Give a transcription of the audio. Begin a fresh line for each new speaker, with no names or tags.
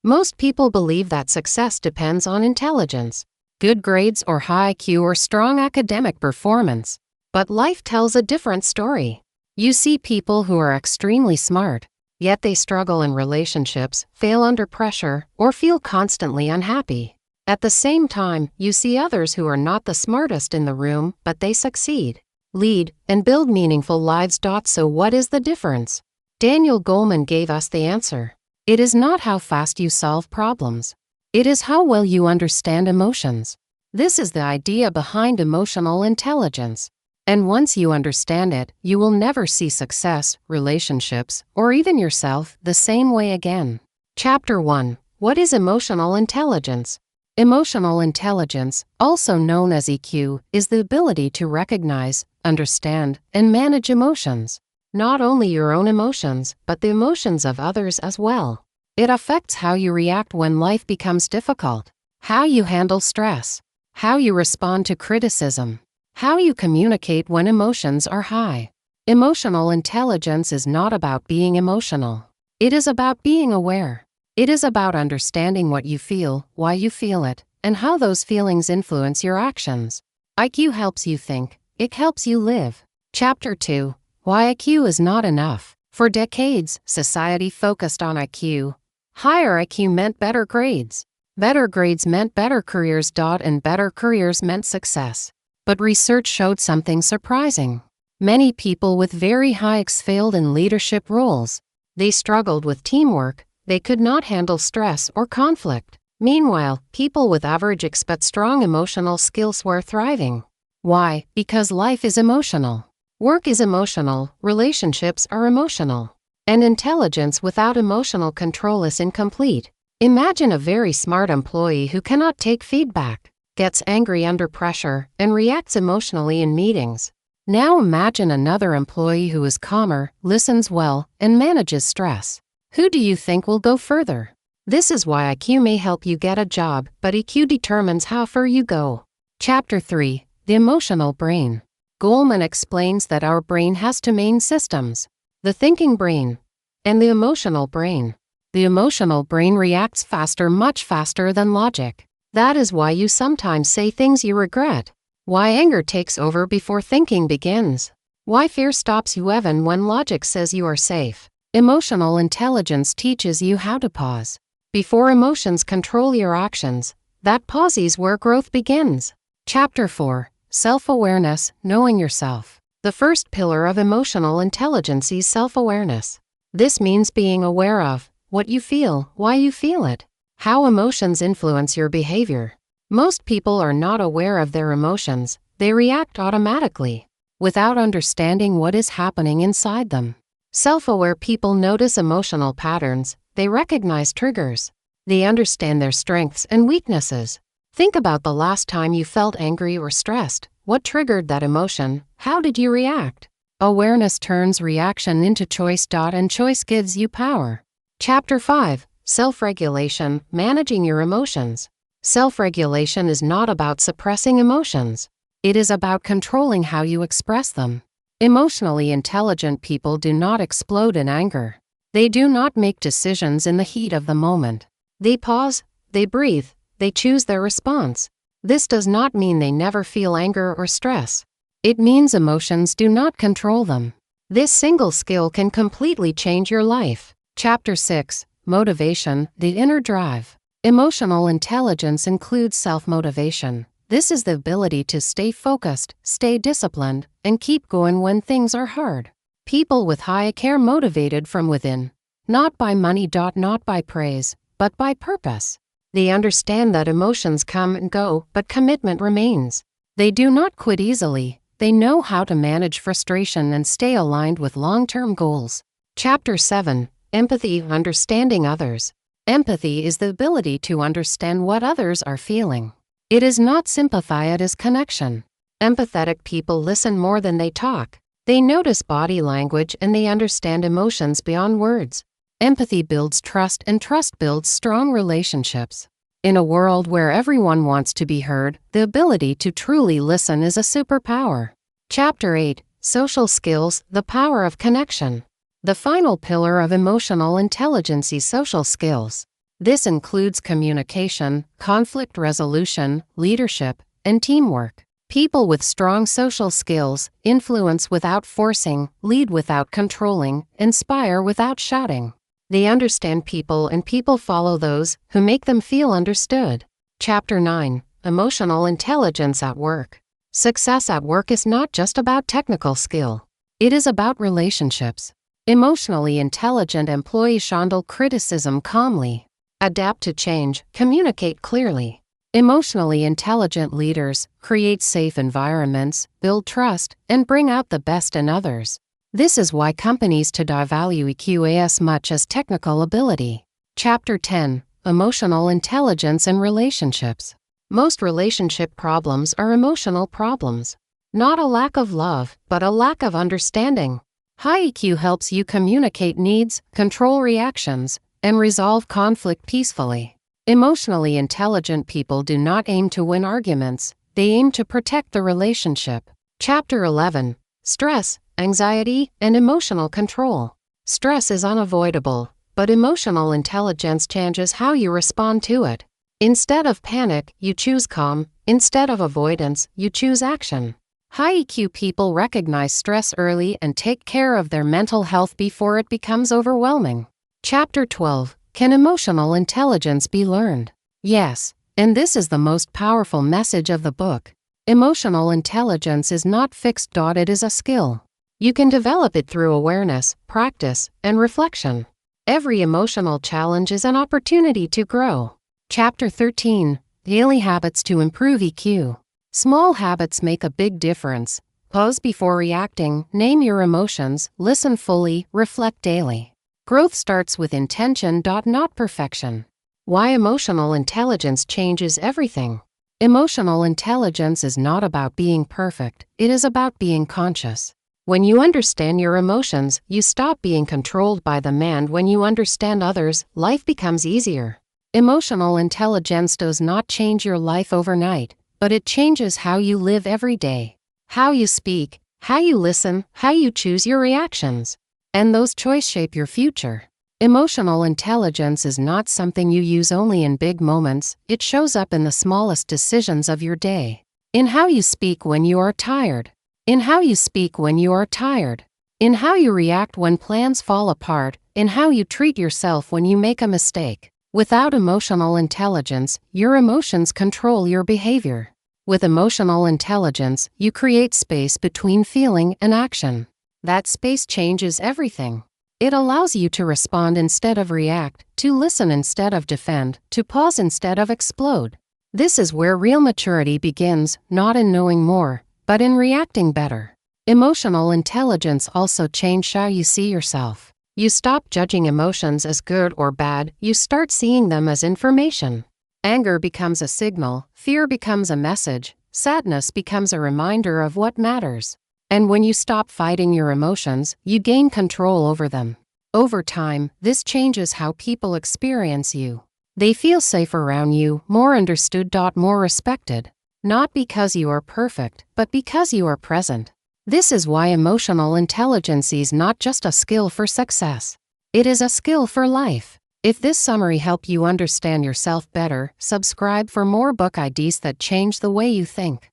Most people believe that success depends on intelligence, good grades or high IQ or strong academic performance. But life tells a different story. You see people who are extremely smart, yet they struggle in relationships, fail under pressure, or feel constantly unhappy. At the same time, you see others who are not the smartest in the room, but they succeed, lead, and build meaningful lives. So what is the difference? Daniel Goleman gave us the answer. It is not how fast you solve problems. It is how well you understand emotions. This is the idea behind emotional intelligence. And once you understand it, you will never see success, relationships, or even yourself the same way again. Chapter 1. What is emotional intelligence? Emotional intelligence, also known as EQ, is the ability to recognize, understand, and manage emotions. Not only your own emotions, but the emotions of others as well. It affects how you react when life becomes difficult, how you handle stress, how you respond to criticism, how you communicate when emotions are high. Emotional intelligence is not about being emotional. It is about being aware. It is about understanding what you feel, why you feel it, and how those feelings influence your actions. IQ helps you think. It helps you live. Chapter 2. Why IQ is not enough. For decades, society focused on IQ. Higher IQ meant better grades. Better grades meant better careers. And better careers meant success. But research showed something surprising. Many people with very high IQ failed in leadership roles. They struggled with teamwork. They could not handle stress or conflict. Meanwhile, people with average IQ but strong emotional skills were thriving. Why? Because life is emotional. Work is emotional, relationships are emotional. And intelligence without emotional control is incomplete. Imagine a very smart employee who cannot take feedback, gets angry under pressure, and reacts emotionally in meetings. Now imagine another employee who is calmer, listens well, and manages stress. Who do you think will go further? This is why IQ may help you get a job, but EQ determines how far you go. Chapter 3. The emotional brain. Goleman explains that our brain has two main systems: the thinking brain and the emotional brain. The emotional brain reacts faster, much faster than logic. That is why you sometimes say things you regret. Why anger takes over before thinking begins. Why fear stops you even when logic says you are safe. Emotional intelligence teaches you how to pause before emotions control your actions. That pause is where growth begins. Chapter 4. Self-awareness, knowing yourself. The first pillar of emotional intelligence is self-awareness. This means being aware of what you feel, why you feel it, how emotions influence your behavior. Most people are not aware of their emotions. They react automatically, without understanding what is happening inside them. Self-aware people notice emotional patterns. They recognize triggers. They understand their strengths and weaknesses. Think about the last time you felt angry or stressed. What triggered that emotion? How did you react? Awareness turns reaction into choice. And choice gives you power. Chapter 5. Self-regulation, managing your emotions. Self-regulation is not about suppressing emotions. It is about controlling how you express them. Emotionally intelligent people do not explode in anger. They do not make decisions in the heat of the moment. They pause, they breathe, they choose their response. This does not mean they never feel anger or stress. It means emotions do not control them. This single skill can completely change your life. Chapter 6. Motivation, the inner drive. Emotional intelligence includes self-motivation. This is the ability to stay focused, stay disciplined, and keep going when things are hard. People with high IQ are motivated from within, not by money. Not by praise, but by purpose. They understand that emotions come and go, but commitment remains. They do not quit easily. They know how to manage frustration and stay aligned with long-term goals. Chapter 7. Empathy, understanding others. Empathy is the ability to understand what others are feeling. It is not sympathy, it is connection. Empathetic people listen more than they talk. They notice body language and they understand emotions beyond words. Empathy builds trust, and trust builds strong relationships. In a world where everyone wants to be heard, the ability to truly listen is a superpower. Chapter 8. Social skills, the power of connection. The final pillar of emotional intelligence is social skills. This includes communication, conflict resolution, leadership, and teamwork. People with strong social skills influence without forcing, lead without controlling, inspire without shouting. They understand people and people follow those who make them feel understood. Chapter 9. Emotional Intelligence at Work. Success at work is not just about technical skill. It is about relationships. Emotionally intelligent employees handle criticism calmly, adapt to change, communicate clearly. Emotionally intelligent leaders create safe environments, build trust, and bring out the best in others. This is why companies today value EQ as much as technical ability. Chapter 10. Emotional Intelligence and Relationships. Most relationship problems are emotional problems. Not a lack of love, but a lack of understanding. High EQ helps you communicate needs, control reactions, and resolve conflict peacefully. Emotionally intelligent people do not aim to win arguments, they aim to protect the relationship. Chapter 11. Stress, Anxiety, and Emotional Control. Stress is unavoidable, but emotional intelligence changes how you respond to it. Instead of panic, you choose calm. Instead of avoidance, you choose action. High EQ people recognize stress early and take care of their mental health before it becomes overwhelming. Chapter 12. Can emotional intelligence be learned? Yes, and this is the most powerful message of the book. Emotional intelligence is not fixed. It is a skill. You can develop it through awareness, practice, and reflection. Every emotional challenge is an opportunity to grow. Chapter 13. Daily Habits to Improve EQ. Small habits make a big difference. Pause before reacting, name your emotions, listen fully, reflect daily. Growth starts with intention. Not perfection. Why emotional intelligence changes everything. Emotional intelligence is not about being perfect, it is about being conscious. When you understand your emotions, you stop being controlled by them, and when you understand others, life becomes easier. Emotional intelligence does not change your life overnight, but it changes how you live every day. How you speak, how you listen, how you choose your reactions. And those choices shape your future. Emotional intelligence is not something you use only in big moments, it shows up in the smallest decisions of your day. In how you speak when you are tired. In how you speak when you are tired. In how you react when plans fall apart. In how you treat yourself when you make a mistake. Without emotional intelligence, your emotions control your behavior. With emotional intelligence, you create space between feeling and action. That space changes everything. It allows you to respond instead of react, to listen instead of defend, to pause instead of explode. This is where real maturity begins, not in knowing more, but in reacting better. Emotional intelligence also changes how you see yourself. You stop judging emotions as good or bad, you start seeing them as information. Anger becomes a signal, fear becomes a message, sadness becomes a reminder of what matters. And when you stop fighting your emotions, you gain control over them. Over time, this changes how people experience you. They feel safe around you, more understood. More respected. Not because you are perfect, but because you are present. This is why emotional intelligence is not just a skill for success. It is a skill for life. If this summary helped you understand yourself better, subscribe for more book ideas that change the way you think.